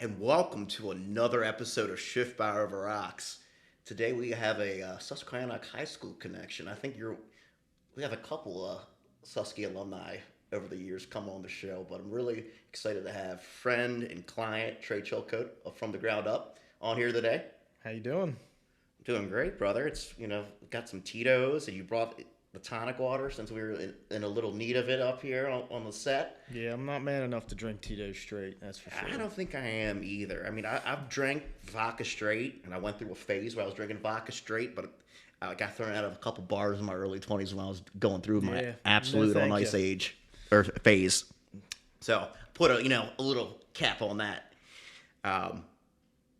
and welcome to another episode of Schiffbauer over Rocks. Today we have a Susquehanna High School connection. We have a couple Susky alumni over the years come on the show, but I'm really excited to have friend and client Trey Chilcoat of From the Ground Up on here today. How you doing? Doing great, brother. It's got some Tito's, and you brought the tonic water since we were in a little need of it up here on the set. Yeah, I'm not man enough to drink Tito straight, that's for sure. I don't think I am either. I mean, I've drank vodka straight, and I went through a phase where I was drinking vodka straight, but I got thrown out of a couple bars in my early 20s when I was going through my absolute on ice age or phase. So put a little cap on that.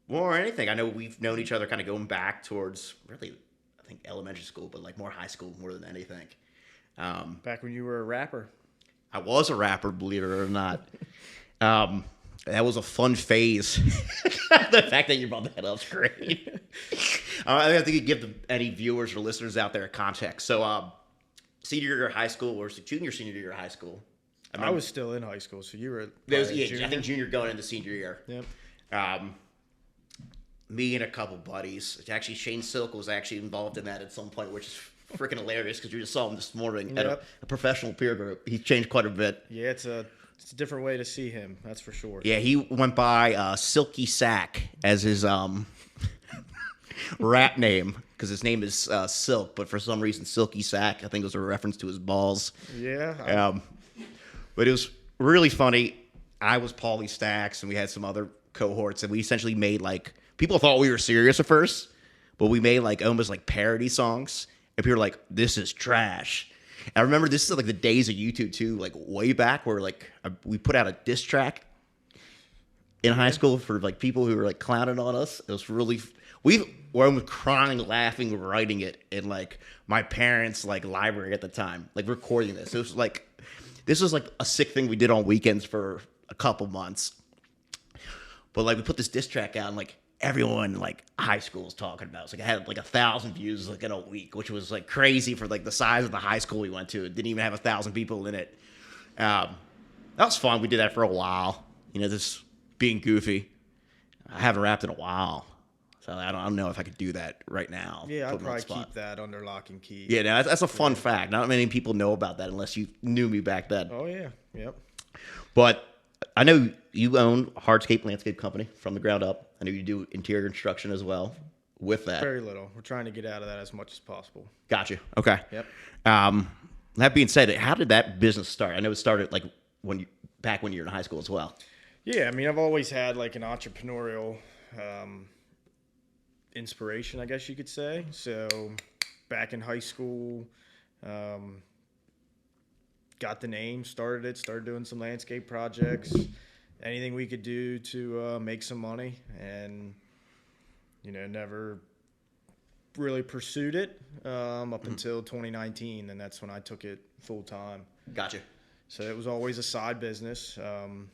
More or anything, I know we've known each other kind of going back towards really, I think elementary school, but like more high school more than anything. Back when you were a rapper. I was a rapper, believe it or not. That was a fun phase. The fact that you brought that up is great. I have to give any viewers or listeners out there a context. So, senior year of high school, or senior year of high school. I was still in high school, so you were. I think junior going into senior year. Yep. Me and a couple buddies. Actually, Shane Silk was actually involved in that at some point, which is freaking hilarious because you just saw him this morning at a professional peer group. He's changed quite a bit. Yeah, it's a different way to see him, that's for sure. Yeah, he went by Silky Sack as his rap name because his name is Silk, but for some reason Silky Sack, I think it was a reference to his balls. Yeah. But it was really funny. I was Paulie Stacks, and we had some other cohorts, and we essentially made people thought we were serious at first, but we made almost parody songs, and people were like, "This is trash." And I remember this is the days of YouTube too, way back where we put out a diss track in high school for people who were clowning on us. It was really we were almost crying, laughing, writing it in my parents' library at the time, recording this. It was this was a sick thing we did on weekends for a couple months. But we put this diss track out, and everyone high school was talking about. It's I had 1,000 views in a week, which was crazy for the size of the high school we went to. It didn't even have 1,000 people in it. That was fun. We did that for a while. Just being goofy. I haven't rapped in a while, so I don't know if I could do that right now. Yeah, I'd probably keep that under lock and key. Yeah, no, that's a fun fact. Not many people know about that unless you knew me back then. Oh yeah, yep. But I know you own Hardscape Landscape Company from the ground up. I know you do interior construction as well with that. Very little. We're trying to get out of that as much as possible. Gotcha. Okay. Yep. That being said, how did that business start? I know it started back when you were in high school as well. Yeah, I mean, I've always had an entrepreneurial inspiration, I guess you could say. So back in high school, got the name, started doing some landscape projects, anything we could do to make some money, and never really pursued it up until 2019, and that's when I took it full time. Gotcha. So it was always a side business.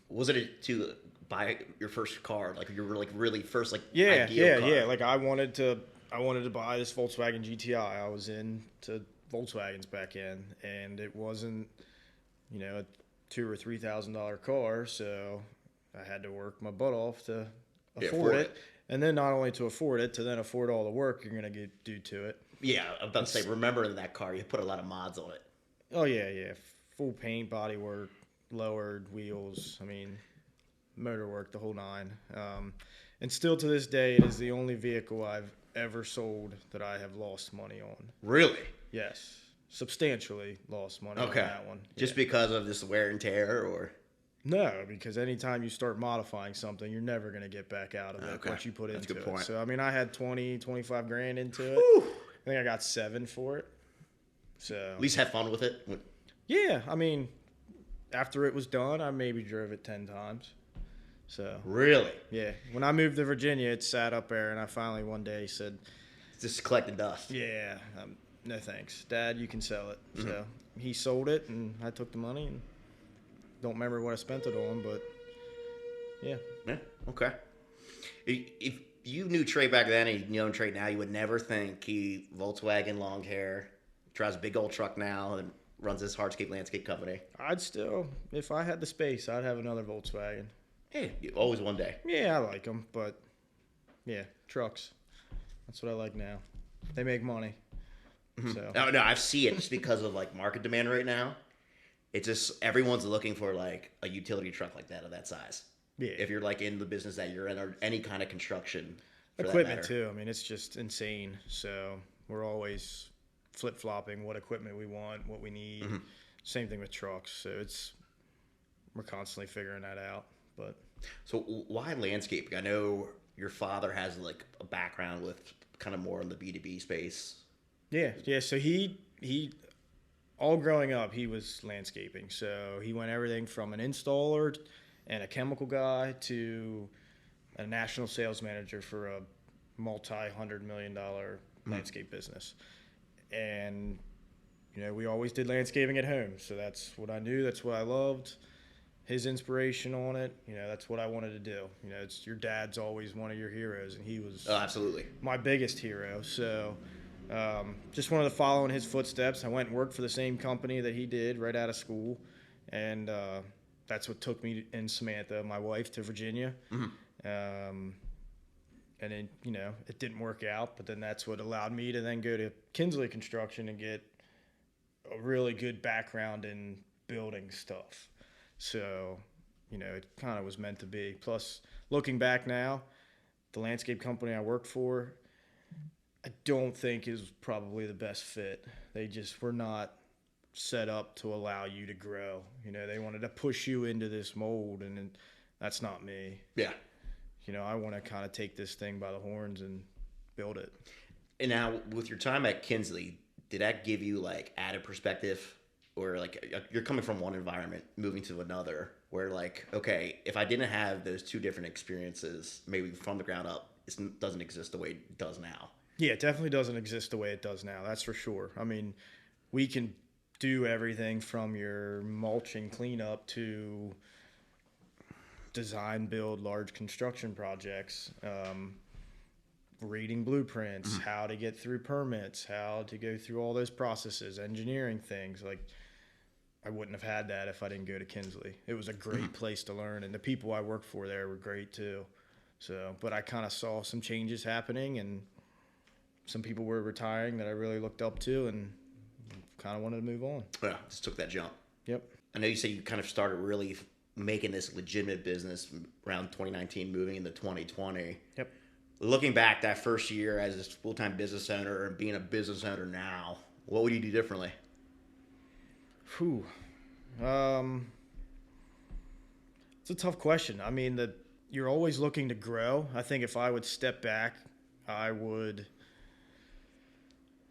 Was it to buy your first car, your really first yeah, ideal car? I wanted to buy this Volkswagen GTI. I was into Volkswagens back in, and it wasn't a $2,000 or $3,000 car, so I had to work my butt off to afford it. And then not only to afford it, to then afford all the work you're going to do to it. Yeah, I was about to say, remember that car, you put a lot of mods on it. Oh, yeah. Full paint, body work, lowered wheels, motor work, the whole nine. And still to this day, it is the only vehicle I've ever sold that I have lost money on. Really? Yes. Substantially lost money on that one. Just because of this wear and tear, or? No, because anytime you start modifying something, you're never going to get back out of it what you put into it. Point. So, I had 20, 25 grand into it. Whew. I think I got 7 for it. So at least have fun with it. Yeah, after it was done, I maybe drove it 10 times. So really? Yeah. When I moved to Virginia, it sat up there, and I finally one day said, just collecting dust. Yeah, no thanks. Dad, you can sell it. Mm-hmm. So he sold it, and I took the money, and don't remember what I spent it on, but yeah. Yeah, okay. If you knew Trey back then and you know Trey now, you would never think he Volkswagen, long hair, drives a big old truck now and runs this hardscape landscape company. I'd still, if I had the space, I'd have another Volkswagen. Hey, always one day. Yeah, I like them, but yeah, trucks. That's what I like now. They make money. So No, no, I see it just because of like market demand right now. It's just everyone's looking for like a utility truck like that of that size. yeah, If you're like in the business that you're in or any kind of construction, for that equipment matter. too. I mean, it's just insane. So we're always flip flopping what equipment we want, what we need. Same thing with trucks. So we're constantly figuring that out. But So why landscaping? I know your father has like a background with kind of more in the B2B space. yeah. So he all growing up he was landscaping. So he went everything from an installer and a chemical guy to a national sales manager for a multi-$100 million landscape business. And we always did landscaping at home. So that's what I knew. That's what I loved. His inspiration on it, that's what I wanted to do. It's your dad's always one of your heroes, and he was Oh, absolutely. my biggest hero. So just wanted to follow in his footsteps. I went and worked for the same company that he did right out of school, and that's what took me and Samantha, my wife, to Virginia. And then, it didn't work out, but then that's what allowed me to then go to Kinsley Construction and get a really good background in building stuff. So, it kind of was meant to be. Plus, looking back now, the landscape company I worked for, I don't think is probably the best fit. They just were not set up to allow you to grow. They wanted to push you into this mold, and that's not me. Yeah. I want to kind of take this thing by the horns and build it. And now with your time at Kinsley, did that give you like added perspective? Or like you're coming from one environment, moving to another, where like, okay, if I didn't have those two different experiences, maybe from the ground up, it doesn't exist the way it does now. Yeah, it definitely doesn't exist the way it does now. That's for sure. I mean, we can do everything from your mulching cleanup to design, build large construction projects, reading blueprints, how to get through permits, how to go through all those processes, engineering things. Like, I wouldn't have had that if I didn't go to Kinsley. It was a great place to learn, and the people I worked for there were great too. So, but I kind of saw some changes happening, and some people were retiring that I really looked up to, and kind of wanted to move on. Yeah, just took that jump. Yep. I know you say you kind of started really making this legitimate business around 2019, moving into 2020. Yep. Looking back that first year as a full-time business owner and being a business owner now, what would you do differently? Whew. It's a tough question. I mean, you're always looking to grow. I think if I would step back, I would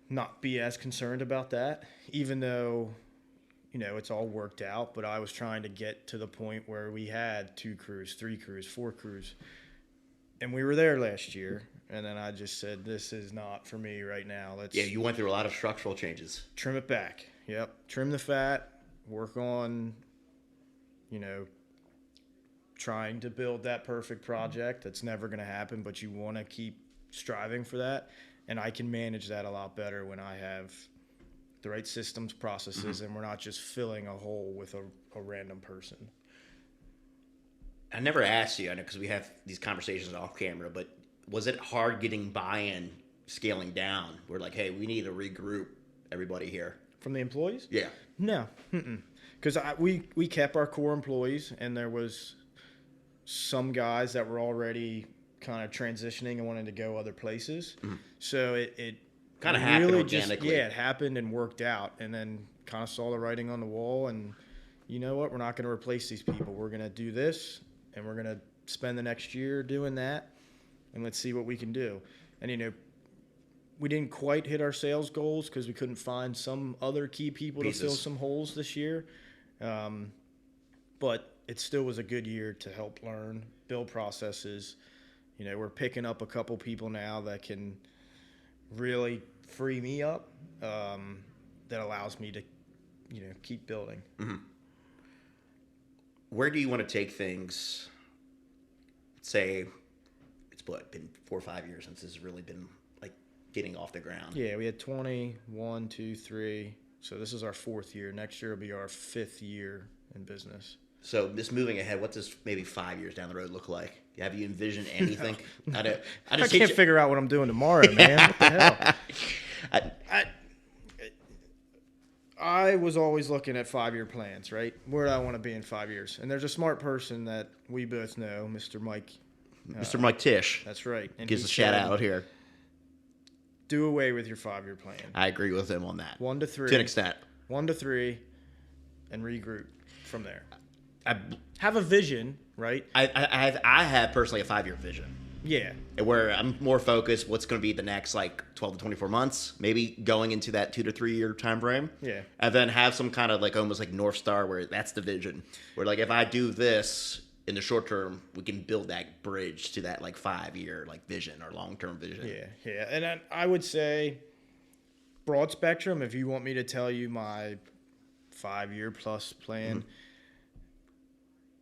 not be as concerned about that, even though, it's all worked out. But I was trying to get to the point where we had 2 crews, 3 crews, 4 crews. And we were there last year. And then I just said, this is not for me right now. Yeah, you went through a lot of structural changes. Trim it back. Yep. Trim the fat. Work on, trying to build that perfect project. That's never going to happen, but you want to keep striving for that. And I can manage that a lot better when I have the right systems, processes, and we're not just filling a hole with a random person. I never asked you, I know, because we have these conversations off camera, but was it hard getting buy-in, scaling down? We're like, hey, we need to regroup everybody here. From the employees? Yeah. No. Because we kept our core employees, and there was some guys that were already kind of transitioning and wanting to go other places. So it kind of happened really organically. it happened and worked out, and then kind of saw the writing on the wall, and you know what? We're not going to replace these people. We're going to do this, and we're going to spend the next year doing that, and let's see what we can do. And, we didn't quite hit our sales goals because we couldn't find some other key people to fill some holes this year. But it still was a good year to help learn, build processes. We're picking up a couple people now that can really free me up, that allows me to, keep building. Where do you want to take things? Say, it's been 4 or 5 years since this has really been like getting off the ground. Yeah, we had 21, 2, 3. So this is our 4th year. Next year will be our 5th year in business. So this moving ahead, what does maybe 5 years down the road look like? Have you envisioned anything? I I can't figure out what I'm doing tomorrow, man. What the hell? I was always looking at 5-year plans, right? Where do I want to be in 5 years? And there's a smart person that we both know, Mr. Mike. Mr. Mike Tisch. That's right. And Gives he a shout said, out here. Do away with your 5-year plan. I agree with him on that. 1 to 3. To an extent. 1 to 3, and regroup from there. I Have a vision, right? I have personally a 5-year vision. Yeah. Where I'm more focused what's going to be the next like 12 to 24 months, maybe going into that 2 to 3 year time frame. Yeah. And then have some kind of like almost like North Star where that's the vision. Where like if I do this in the short term, we can build that bridge to that like 5-year like vision or long-term vision. Yeah. And I would say broad spectrum, if you want me to tell you my 5-year plus plan,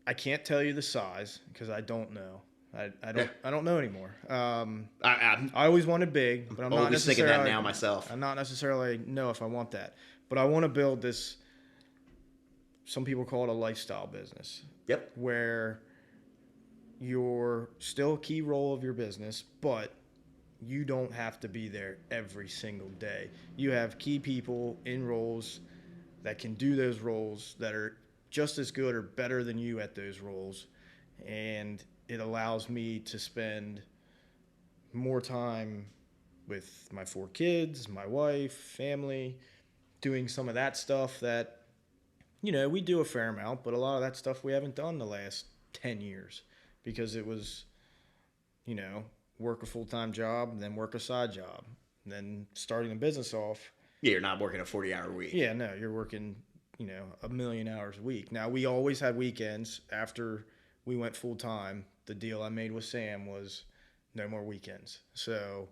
I can't tell you the size because I don't know. I don't know anymore. I always wanted big, but I'm not necessarily thinking that now myself. I'm not necessarily know if I want that, but I want to build this. Some people call it a lifestyle business. Yep. Where you're still a key role of your business, but you don't have to be there every single day. You have key people in roles that can do those roles that are just as good or better than you at those roles, and it allows me to spend more time with my 4 kids, my wife, family, doing some of that stuff that, we do a fair amount, but a lot of that stuff we haven't done the last 10 years because it was, work a full-time job, and then work a side job, and then starting a business off. Yeah, you're not working a 40-hour week. Yeah, no, you're working, 1,000,000 hours a week. Now, we always had weekends. After we went full-time, the deal I made with Sam was no more weekends. So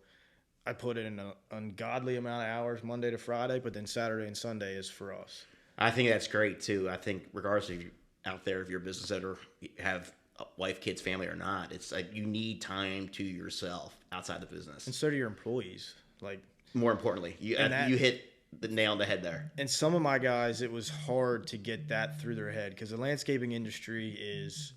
I put in an ungodly amount of hours Monday to Friday, but then Saturday and Sunday is for us. I think that's great, too. I think regardless of you out there, if you're a business owner, you have a wife, kids, family or not, it's like you need time to yourself outside the business. And so do your employees. More importantly, you hit the nail on the head there. And some of my guys, it was hard to get that through their head because the landscaping industry is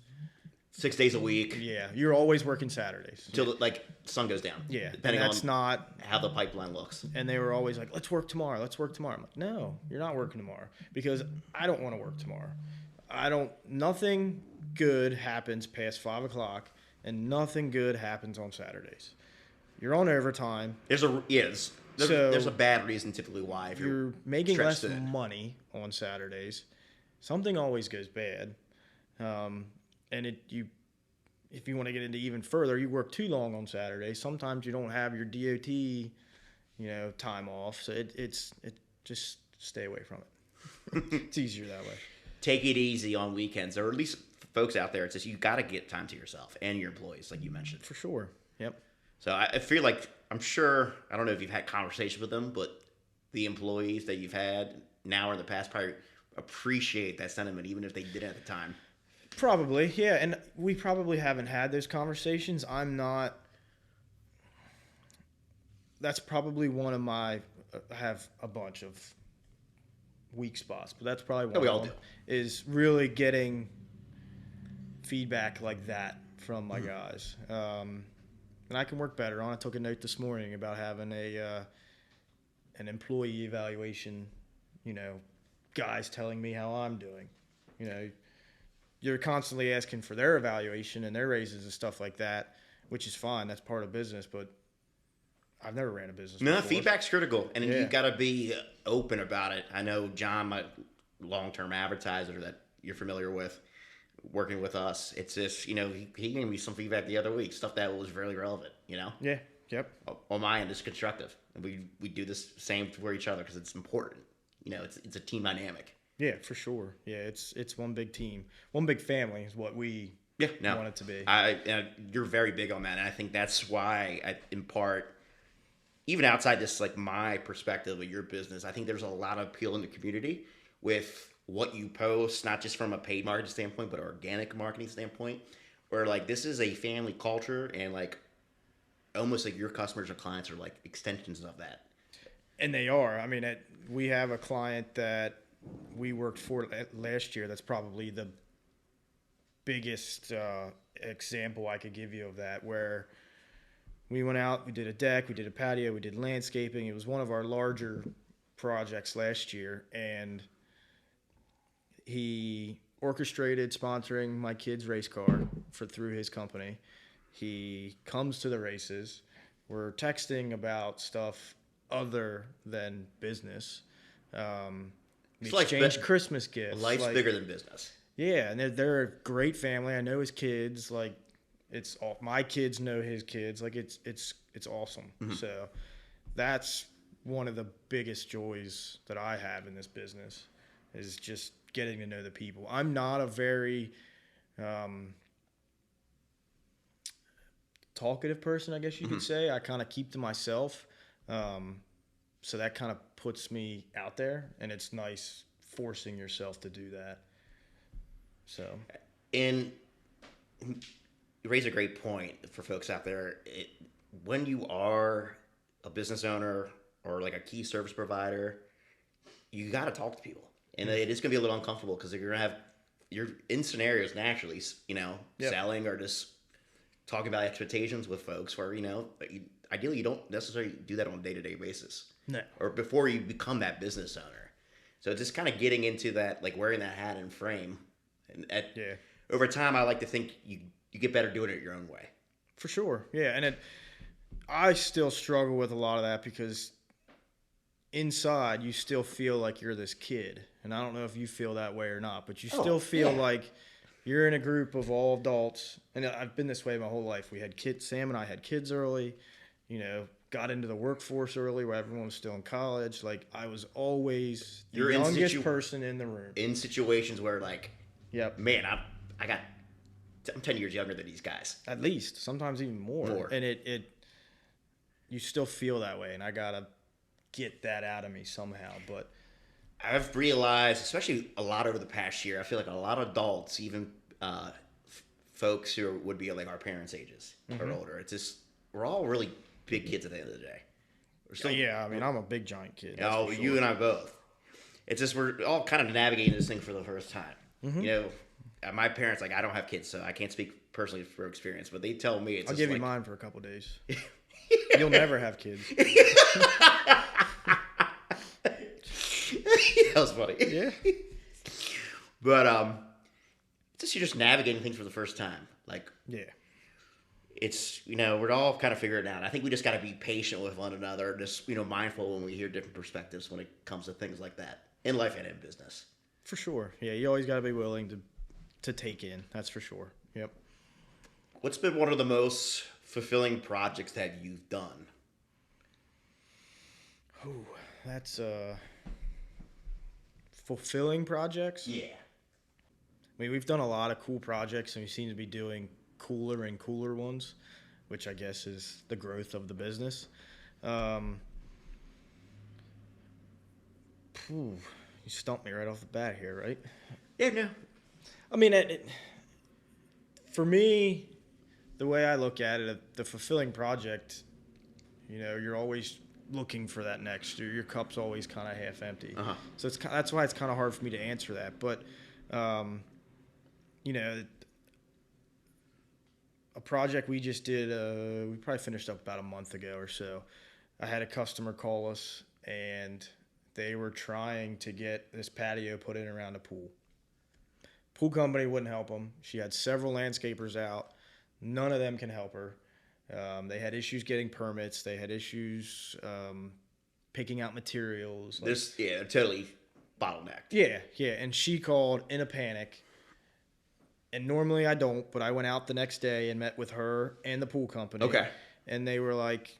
6 days a week. Yeah, you're always working Saturdays Till the sun goes down. Yeah, depending and that's on not how the pipeline looks. And they were always like, "Let's work tomorrow. Let's work tomorrow." I'm like, "No, you're not working tomorrow because I don't want to work tomorrow. Nothing good happens past 5:00, and nothing good happens on Saturdays. You're on overtime. There's a bad reason typically why if you're making less money on Saturdays. Something always goes bad, and if you want to get into even further, you work too long on Saturdays. Sometimes you don't have your DOT, time off. So it's just stay away from it. It's easier that way. Take it easy on weekends, or at least folks out there. It's just you got to get time to yourself and your employees, like you mentioned. For sure. Yep. So I feel like I'm sure I don't know if you've had conversations with them, but the employees that you've had now or in the past probably appreciate that sentiment, even if they didn't at the time. Probably, yeah, and we probably haven't had those conversations. That's probably one of my. I have a bunch of weak spots, but that's probably one of them. Is really getting feedback like that from my guys, and I can work better on it. I took a note this morning about having an employee evaluation. Guys telling me how I'm doing. You're constantly asking for their evaluation and their raises and stuff like that, which is fine. That's part of business, but I've never ran a business before. Feedback's critical, and you've got to be open about it. I know John, my long-term advertiser that you're familiar with, working with us, it's just, he gave me some feedback the other week, stuff that was really relevant, Yeah. Yep. On my end, it's constructive. And we do this same for each other because it's important. It's a team dynamic. Yeah, for sure. Yeah, it's one big team. One big family is what we want it to be. You're very big on that, and I think that's why, in part, even outside this, like my perspective of your business, I think there's a lot of appeal in the community with what you post, not just from a paid marketing standpoint, but organic marketing standpoint, where like this is a family culture and like almost like your customers or clients are like extensions of that. And they are. I mean, we have a client that we worked for last year that's probably the biggest example I could give you of that, where we went out, we did a deck, we did a patio, we did landscaping. It was one of our larger projects last year, and he orchestrated sponsoring my kid's race car through his company. He comes to the races. We're texting about stuff other than business. We exchanged Christmas gifts. Life's bigger than business. Yeah, and they're a great family. I know his kids. Like, it's all, my kids know his kids. Like, it's awesome. Mm-hmm. So that's one of the biggest joys that I have in this business, is just getting to know the people. I'm not a very talkative person, I guess you could say. I kind of keep to myself. So that kind of puts me out there, and it's nice forcing yourself to do that. So, and you raise a great point for folks out there. When you are a business owner or like a key service provider, you got to talk to people, and it is going to be a little uncomfortable because you're in scenarios naturally, selling or just talking about expectations with folks where, ideally you don't necessarily do that on a day-to-day basis. No. Or before you become that business owner. So just kind of getting into that, like wearing that hat and frame. And over time, I like to think you get better doing it your own way. For sure. Yeah. And I still struggle with a lot of that because inside you still feel like you're this kid. And I don't know if you feel that way or not, but you still feel like you're in a group of all adults. And I've been this way my whole life. We had kids. Sam and I had kids early, got into the workforce early where everyone was still in college. Like, I was always the youngest person in the room. In situations where, like, yep, man, I'm 10 years younger than these guys. At least, sometimes even more. And you still feel that way, and I got to get that out of me somehow. But I've realized, especially a lot over the past year, I feel like a lot of adults, even folks who would be like our parents' ages or older, it's just, we're all really big kids at the end of the day. I'm a big giant kid. Oh, sure. You and I both. It's just we're all kind of navigating this thing for the first time. Mm-hmm. My parents, I don't have kids, so I can't speak personally for experience, but they tell me I'll give you mine for a couple days. You'll never have kids. That was funny. Yeah. But you're just navigating things for the first time. Like, yeah. It's, we're all kind of figuring it out. I think we just got to be patient with one another, just, mindful when we hear different perspectives when it comes to things like that in life and in business. For sure. Yeah, you always got to be willing to take in. That's for sure. Yep. What's been one of the most fulfilling projects that you've done? Oh, that's fulfilling projects? Yeah. I mean, we've done a lot of cool projects, and we seem to be doing cooler and cooler ones, which I guess is the growth of the business. You stumped me right off the bat here, right? Yeah, no. I mean, for me, the way I look at it, the fulfilling project, you're always looking for that next. Your cup's always kind of half empty. Uh-huh. So that's why it's kind of hard for me to answer that. But, a project we just did, we probably finished up about a month ago or so. I had a customer call us, and they were trying to get this patio put in around a pool. Pool company wouldn't help them. She had several landscapers out. None of them can help her. They had issues getting permits. They had issues picking out materials. They're totally bottlenecked. Yeah. And she called in a panic. And normally I don't, but I went out the next day and met with her and the pool company. Okay. And they were like,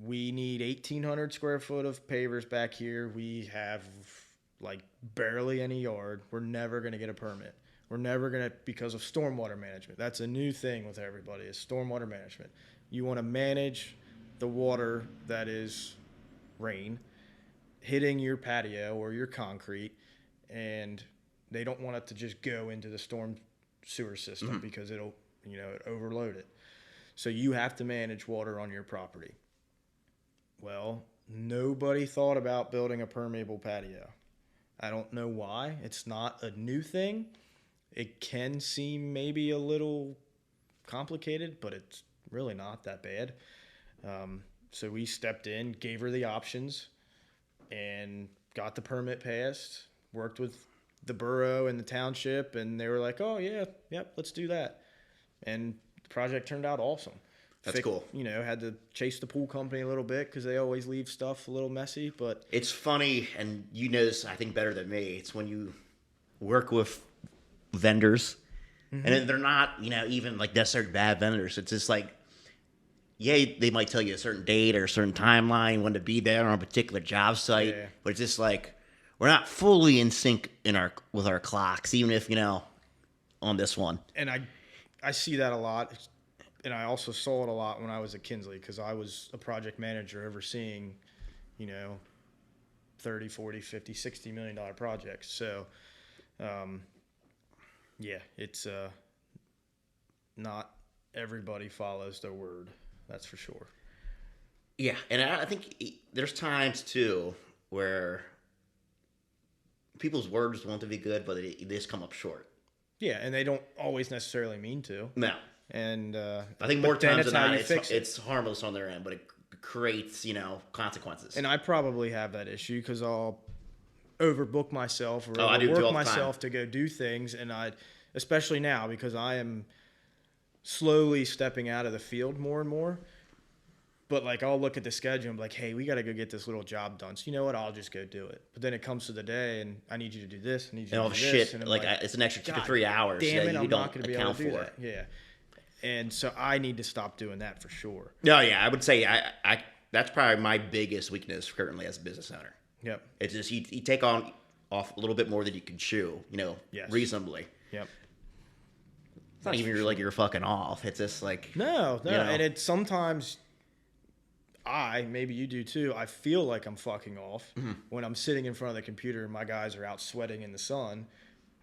we need 1,800 square foot of pavers back here. We have like barely any yard. We're never going to get a permit. We're never going to, because of stormwater management. That's a new thing with everybody, is stormwater management. You want to manage the water that is rain hitting your patio or your concrete, and they don't want it to just go into the storm sewer system because it'll, overload it. So you have to manage water on your property. Well, nobody thought about building a permeable patio. I don't know why. It's not a new thing. it can seem maybe a little complicated, but it's really not that bad. So we stepped in, gave her the options, and got the permit passed, worked with the borough and the township, and they were like, oh, yeah, yep, let's do that. And the project turned out awesome. That's cool. You know, had to chase the pool company a little bit because they always leave stuff a little messy, but... It's funny, and you know this, I think, better than me. It's when you work with vendors, and they're not, you know, even, like, necessarily bad vendors. It's just like, yeah, they might tell you a certain date or a certain timeline when to be there on a particular job site, but it's just like, we're not fully in sync with our clocks, even if, you know, on this one. And I see that a lot. And I also saw it a lot when I was at Kinsley because I was a project manager overseeing, you know, 30, 40, 50, $60 million projects. So, yeah, it's not everybody follows their word. That's for sure. Yeah, and I think there's times, too, where people's words want to be good, but they just come up short. Yeah, and they don't always necessarily mean to. No. And I think more times than not, it's harmless on their end, but it creates, you know, consequences. And I probably have that issue because I'll overbook myself or I do overwork all the myself to go do things, and especially now because I am slowly stepping out of the field more and more. But like I'll look at the schedule and be like, hey, we got to go get this little job done. So you know what? I'll just go do it. But then it comes to the day, and I need you to do this. I need you to do this. Shit, and like it's an extra 2 to 3 hours damn that it, you I'm don't not going to be able account to do for. that. Yeah. And so I need to stop doing that for sure. No, yeah, I would say I that's probably my biggest weakness currently as a business owner. Yep. It's just you take off a little bit more than you can chew, you know, reasonably. Yep. It's not even like you're fucking off. It's just like no, you know. And it's sometimes maybe you do too. I feel like I'm fucking off when I'm sitting in front of the computer and my guys are out sweating in the sun.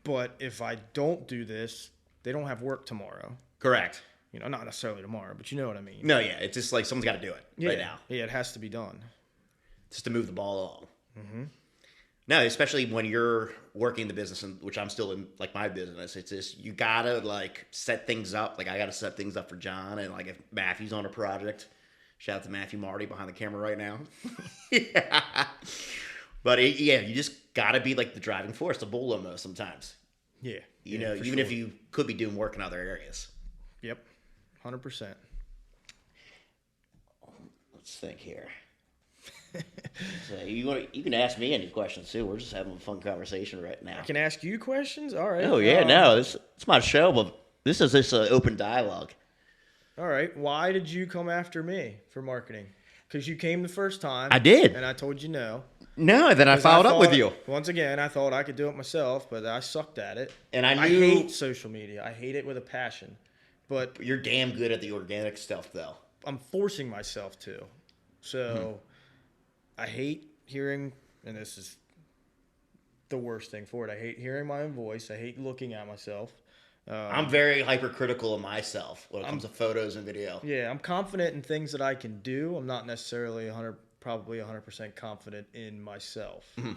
But if I don't do this, they don't have work tomorrow. Correct. You know, not necessarily tomorrow, but you know what I mean. No, yeah, it's just like someone's got to do it right now. Yeah, it has to be done. Just to move the ball along. Mm-hmm. No, especially when you're working the business, which I'm still in, like my business. It's just you gotta like set things up. Like I gotta set things up for John, and like if Matthew's on a project, shout out to Matthew Marty behind the camera right now. Yeah. But you just gotta be like the driving force, the bull almost sometimes. Yeah. You know, even if you could be doing work in other areas. Yep. 100%. Let's think here. So you can ask me any questions too. We're just having a fun conversation right now. I can ask you questions? All right. Oh yeah, no, it's my show, but this is just an open dialogue. All right. Why did you come after me for marketing? Because you came the first time. I did. And I told you no. No, and then I followed up with you. Once again, I thought I could do it myself, but I sucked at it. And I hate social media. I hate it with a passion. But you're damn good at the organic stuff, though. I'm forcing myself to. So I hate hearing, and this is the worst thing for it, I hate hearing my own voice. I hate looking at myself. I'm very hypercritical of myself when it comes to photos and video. Yeah, I'm confident in things that I can do. I'm not necessarily 100% confident in myself. Mm-hmm.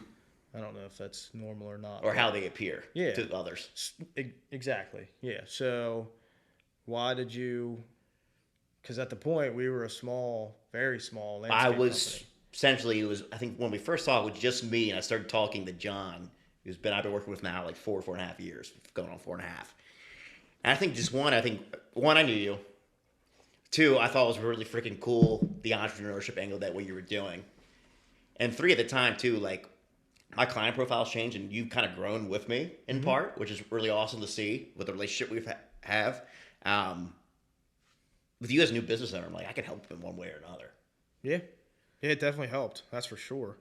I don't know if that's normal or not. Or how they appear to others. Exactly. Yeah. So why did you... Because at the point, we were a very small landscape company. Essentially, I think when we first saw it, was just me, and I started talking to John, who's I've been working with now like 4.5 years, going on 4.5. And I think one, I knew you. 2, I thought it was really freaking cool, the entrepreneurship angle that what you were doing. And 3, at the time, too, like, my client profile's changed, and you've kind of grown with me in part, which is really awesome to see with the relationship we have. With you as a new business owner, I'm like, I can help in one way or another. Yeah. Yeah, it definitely helped. That's for sure.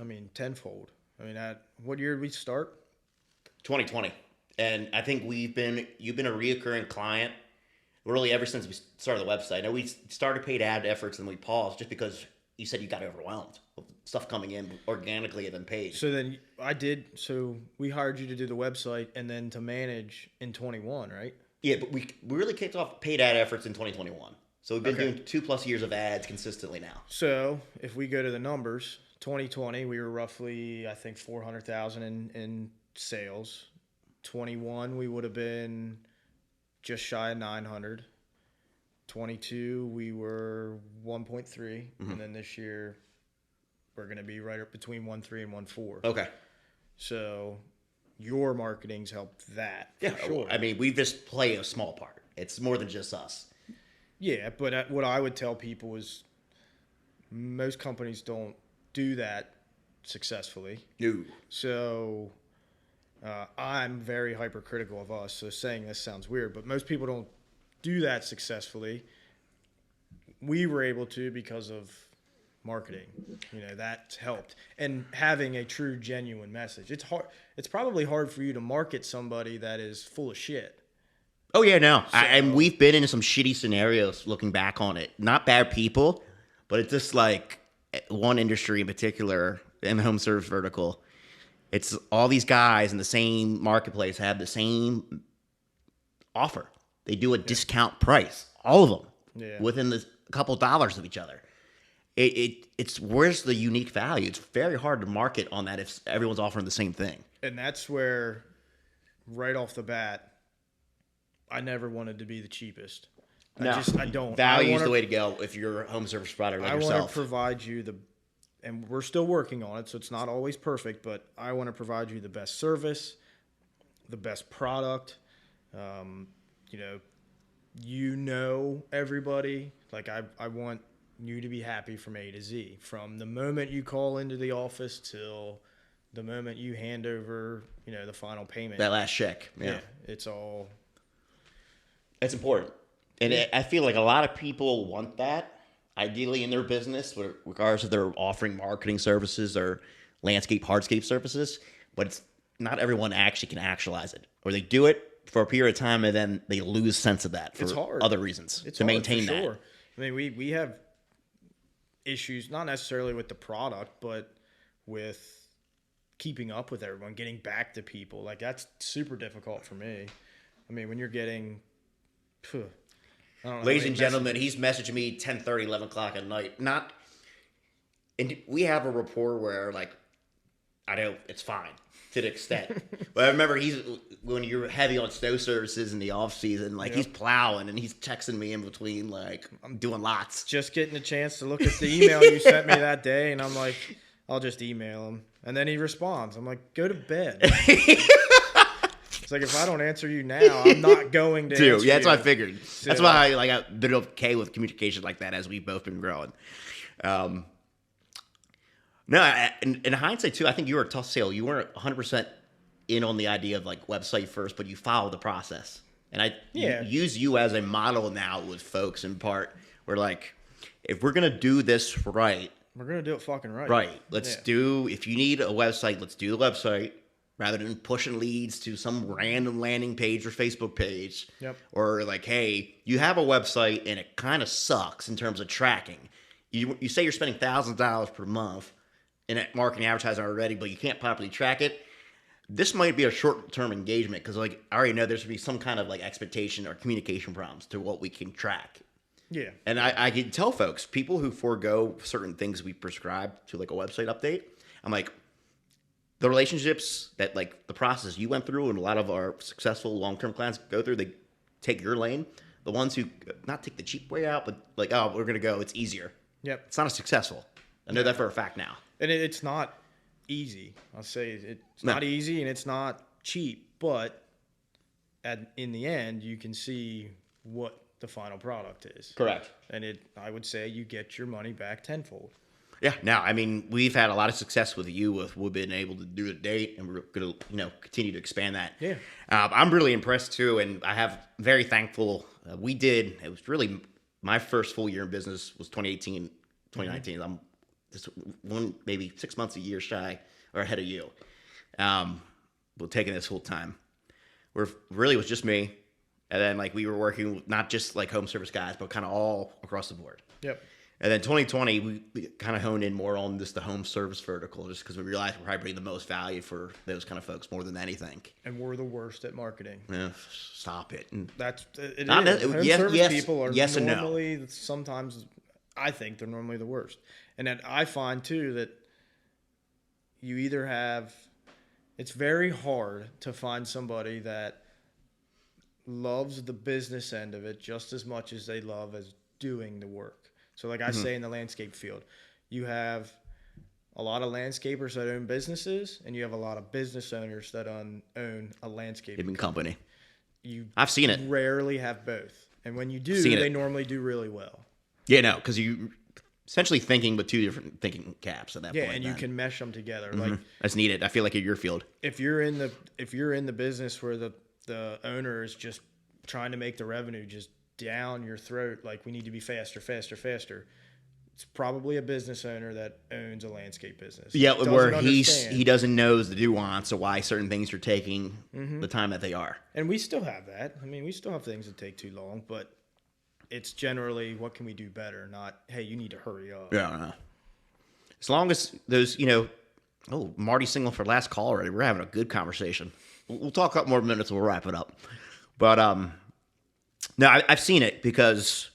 I mean, tenfold. I mean, what year did we start? 2020. And I think you've been a reoccurring client really ever since we started the website. I know we started paid ad efforts and we paused just because you said you got overwhelmed with stuff coming in organically and then paid. So then so we hired you to do the website and then to manage in 21, right? Yeah, but we really kicked off paid ad efforts in 2021. So we've been doing 2+ years of ads consistently now. So if we go to the numbers, 2020, we were roughly, I think, $400,000 in sales. 21, we would have been just shy of 900. 22, we were 1.3. And then this year, we're going to be right up between 1.3 and 1.4. Okay. So your marketing's helped that. Yeah, for sure. I mean, we just play a small part. It's more than just us. Yeah, but what I would tell people is most companies don't do that successfully. No. So I'm very hypercritical of us. So saying this sounds weird, but most people don't do that successfully. We were able to because of marketing. You know, that's helped. And having a true, genuine message. It's hard. It's probably hard for you to market somebody that is full of shit. Oh, yeah, no. And we've been in some shitty scenarios looking back on it. Not bad people, but it's just like one industry in particular, in the home service vertical. It's all these guys in the same marketplace have the same offer. They do a discount price, all of them, within a couple dollars of each other. It's where's the unique value? It's very hard to market on that if everyone's offering the same thing. And that's where, right off the bat, I never wanted to be the cheapest. I don't. Value is the way to go if you're a home service provider like yourself. I want to provide you and we're still working on it, so it's not always perfect, but I want to provide you the best service, the best product. You know everybody. Like I want you to be happy from A to Z, from the moment you call into the office till the moment you hand over, the final payment. That last check. Yeah, it's all. It's important. And I feel like a lot of people want that, ideally in their business, regardless if they're offering marketing services or landscape, hardscape services. But it's not everyone actually can actualize it. Or they do it for a period of time and then they lose sense of that for other reasons to maintain that. Sure. I mean, we have issues, not necessarily with the product, but with keeping up with everyone, getting back to people. Like, that's super difficult for me. I mean, when you're getting... Ladies and gentlemen, he's messaging me 10:30, 11 o'clock at night. And we have a rapport where, like, I know it's fine to the extent. But I remember when you're heavy on snow services in the off season, like he's plowing and he's texting me in between, like I'm doing lots. Just getting a chance to look at the email you sent me that day, and I'm like, I'll just email him. And then he responds. I'm like, go to bed. It's like, if I don't answer you now, I'm not going to answer you. Yeah, that's what I figured. So, that's why I've been okay with communication like that as we've both been growing. No, in hindsight, too, I think you were a tough sale. You weren't 100% in on the idea of, like, website first, but you followed the process. And I use you as a model now with folks in part. We're like, if we're going to do this right. We're going to do it fucking right. Right. If you need a website, let's do the website. Rather than pushing leads to some random landing page or Facebook page. Yep. Or like, hey, you have a website and it kind of sucks in terms of tracking. You say you're spending thousands of dollars per month in marketing advertising already, but you can't properly track it. This might be a short-term engagement because, like, I already know there's going to be some kind of, like, expectation or communication problems to what we can track. Yeah. And I can tell folks, people who forego certain things we prescribe to, like, a website update, I'm like, the relationships that, like, the process you went through and a lot of our successful long-term clients go through, they take your lane. The ones who not take the cheap way out, but like, oh, we're going to go, it's easier. Yep. It's not as successful. I know that for a fact now. And it's not easy. I'll say it's not easy and it's not cheap, but in the end, you can see what the final product is. Correct. And I would say you get your money back tenfold. Yeah, no, I mean, we've had a lot of success with you with what we've been able to do to date, and we're going to, continue to expand that. Yeah. I'm really impressed, too, and very thankful. It was really my first full year in business was 2018, 2019. Mm-hmm. I'm just maybe 6 months, a year shy or ahead of you. We're taking this full time. Really was just me, and then, like, we were working with not just, like, home service guys, but kind of all across the board. Yep. And then 2020, we kind of honed in more on the home service vertical just because we realized we're probably bringing the most value for those kind of folks more than anything. And we're the worst at marketing. Yeah, stop it. And that's it. Home service people are yes normally, sometimes, I think they're normally the worst. And then I find, too, that you either have It's very hard to find somebody that loves the business end of it just as much as they love as doing the work. So like I say in the landscape field, you have a lot of landscapers that own businesses, and you have a lot of business owners that own a landscaping company. I've seen it. Rarely have both. And when you do, they normally do really well. Yeah, no, because you essentially thinking with two different thinking caps at that point. Yeah, and you can mesh them together. Like that's needed. I feel like in your field. If you're in the business where the owner is just trying to make the revenue just down your throat, like we need to be faster, it's probably a business owner that owns a landscape business. Yeah, where he doesn't know the nuance of why certain things are taking the time that they are. And we still have that. I mean, we still have things that take too long, but it's generally what can we do better, not, hey, you need to hurry up. Yeah, I know. As long as those, Marty's single for last call already. We're having a good conversation. We'll talk a couple more minutes and we'll wrap it up. But no, I've seen it because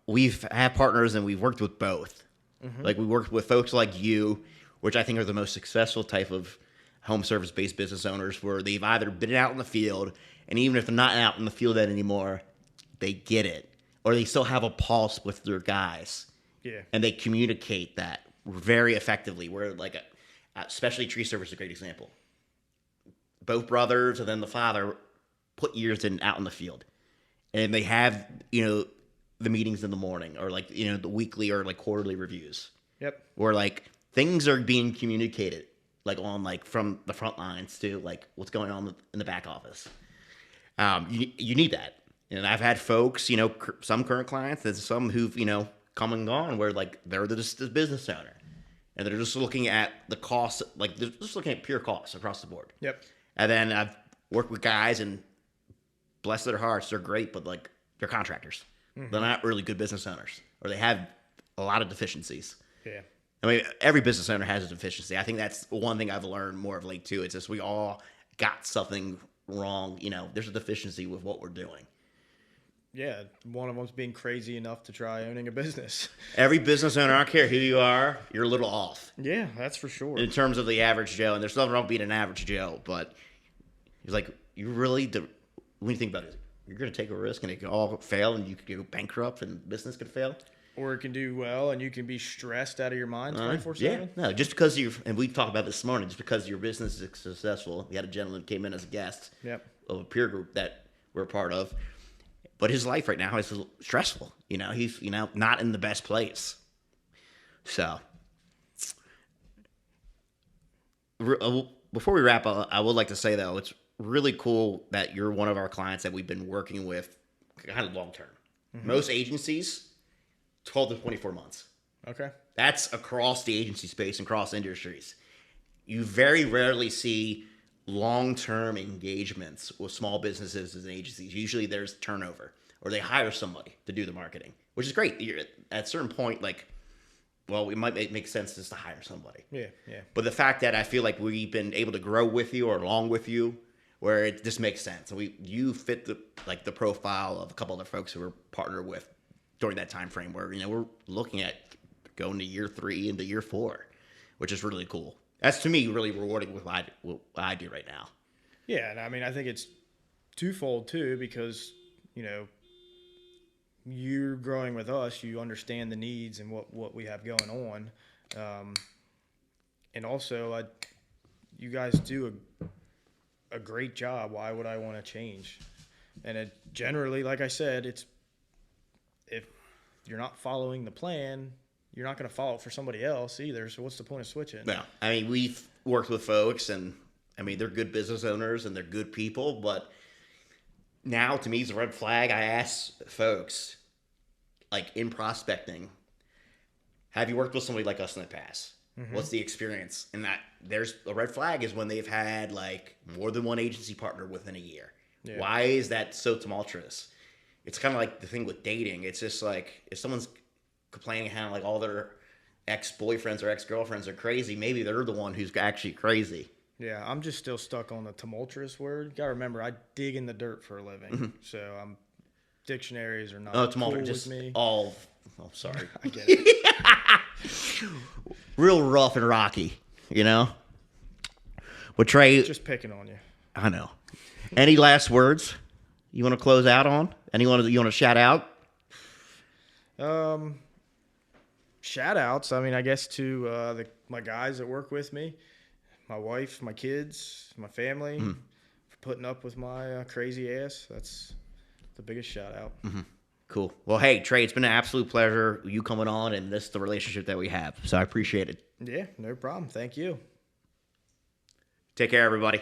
we've had partners and we've worked with both. Like we worked with folks like you, which I think are the most successful type of home service-based business owners, where they've either been out in the field, and even if they're not out in the field anymore, they get it, or they still have a pulse with their guys. Yeah, and they communicate that very effectively. Where like especially tree service is a great example. Both brothers and then the father put years out in the field, and they have the meetings in the morning, or like the weekly or like quarterly reviews. Yep. Where like things are being communicated like on like from the front lines to like what's going on in the back office. You need that, and I've had folks, some current clients and some who've come and gone, where like they're just the business owner, and they're just looking at the cost, like they're just looking at pure costs across the board. Yep. And then I've worked with guys, and bless their hearts, they're great, but like they're contractors. They're not really good business owners, or they have a lot of deficiencies. Yeah. I mean, every business owner has a deficiency. I think that's one thing I've learned more of late too. It's just we all got something wrong. There's a deficiency with what we're doing. Yeah, one of them's being crazy enough to try owning a business. Every business owner, I don't care who you are, you're a little off. Yeah, that's for sure. In terms of the average Joe, and there's nothing wrong with being an average Joe, but he's like, you really, when you think about it, you're going to take a risk and it can all fail, and you could go bankrupt and business could fail. Or it can do well and you can be stressed out of your mind 24/7. Yeah, no, just because and we talked about this morning, just because your business is successful. We had a gentleman who came in as a guest of a peer group that we're a part of, but his life right now is stressful. He's not in the best place. So, before we wrap up, I would like to say though, it's really cool that you're one of our clients that we've been working with kind of long term. Most agencies, 12 to 24 months. Okay. That's across the agency space and across industries. You very rarely see long-term engagements with small businesses and agencies. Usually there's turnover, or they hire somebody to do the marketing, which is great. At a certain point, like, well, it might make sense just to hire somebody. Yeah. But the fact that I feel like we've been able to grow with you or along with you, where it just makes sense. You fit the profile of a couple other folks who we're partnered with during that time frame, where we're looking at going to year 3 into year 4, which is really cool. That's to me really rewarding with what I do right now. Yeah, and I mean I think it's twofold too, because you're growing with us, you understand the needs and what we have going on, and also you guys do a great job. Why would I want to change? And it generally, like I said, it's if you're not following the plan, you're not going to follow it for somebody else either. So what's the point of switching? No, I mean, we've worked with folks, and I mean, they're good business owners and they're good people, but now to me it's a red flag. I ask folks, like in prospecting, have you worked with somebody like us in the past? What's the experience? And that there's a red flag is when they've had like more than one agency partner within a year. Yeah. Why is that so tumultuous? It's kind of like the thing with dating. It's just like if someone's complaining how like all their ex-boyfriends or ex-girlfriends are crazy, maybe they're the one who's actually crazy. Yeah, I'm just still stuck on the tumultuous word. You gotta remember, I dig in the dirt for a living, so dictionaries are not tumultuous. Cool with me. Oh, sorry. I get it. Real rough and rocky, Well, Trey, Just picking on you. I know. Any last words you want to close out on? Anyone you want to shout out? Shout outs. I mean, I guess to my guys that work with me, my wife, my kids, my family, for putting up with my crazy ass. That's the biggest shout out. Cool. Well, hey, Trey, it's been an absolute pleasure you coming on, and this is the relationship that we have. So I appreciate it. Yeah, no problem. Thank you. Take care, everybody.